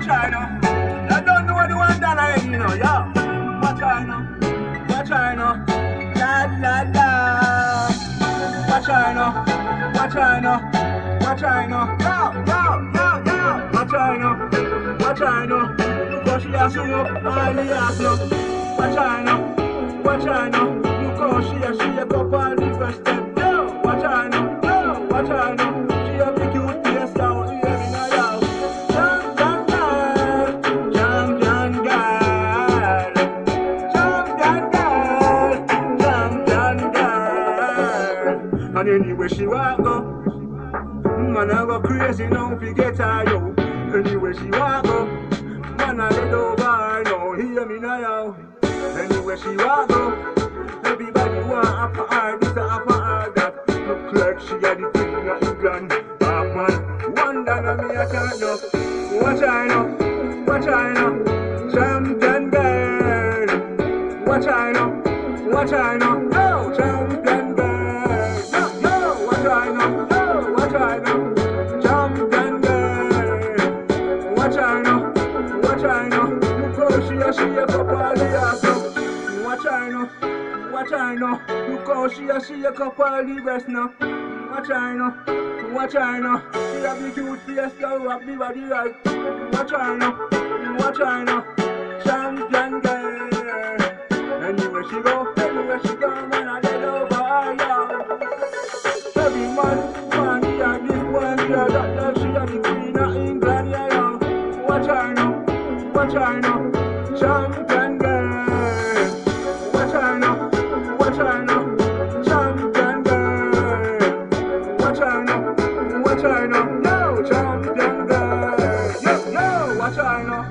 Watch I know. You don't know the one done already, you know, yo. Watch I know. Watch I know. La la la. Watch I know. Watch I know. Watch I know. Yo, yo, yo, yo. Watch I know. Watch I know. Look how she a swing up all the ass now. Watch I know. Watch I know. Look how she a shake up all the first step. Yo, watch I know. Yo, watch I know. She a big cute face, yo. You hear me now, yo. Champion girl. Champion girl. Champion girl. Champion girl. And anyway she walk up, man I go crazy now fi get her, yo. Anyway she walk up, man I let over her now. Hear me now, yo. Anyway she walk up, everybody want after her, this a after her, that. Look like she a the queen of England. Back man, one dollar me a can't know. Watch I know, watch I know. Champion girl. Watch I know, watch I know. Yo, champion girl. Yo, yo, watch I know, yo, watch I know. Champion girl. Watch I know, watch I know. Look how she a shake up all the ass now. Watch I know, watch I know. Look how she a shake up all the breast now. Watch I know, watch I know. She have the cute face, girl, have the body right. Watch I know, watch I know. Champion girl. Anywhere she go, man, I get over her, yo. Every man, he have this one, yeah, that she have the queen of England, yeah, yo. Watch I know, watch I know. Champion girl. Watch I know, watch I know. Champion girl. Watch I know, watch I know. Yo, champion girl. Yo, yo, watch I know,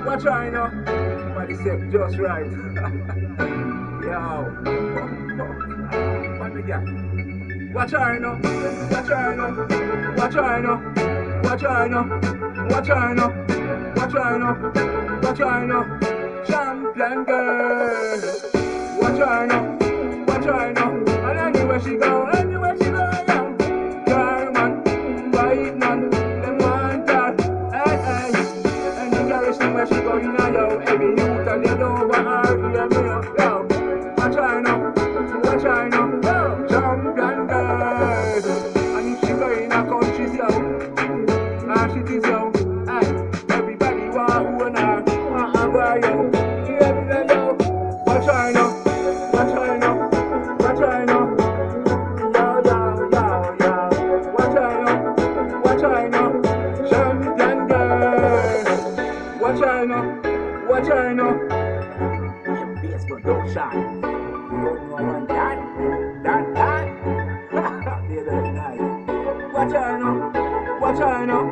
watch I know. Somebody said just right. Yo, what we got? Watch I know, watch I know, watch I know, watch I know, watch I know, watch I know, watch I know. Champion girl. Watch I know, watch I know. And anywhere she go, yo. Girl man, white man, them want that. Hey, hey. And the girl anywhere she go, you know, yo. Every youth and they don't want her, hear me, yo. Watch I know, watch I know. Yo, champion girl. And if she go in a country, yo, and she is yo. Hey, everybody want who and her, want her boy, yo. Hear me now, yo. Watch I know, watch I know, watch I know. Yo, yo, yo, yo. Watch I know, watch I know. Champion girl. Watch I know, watch I know. Your face but don't shine. You don't know that. They're very nice. Watch I know, watch I know.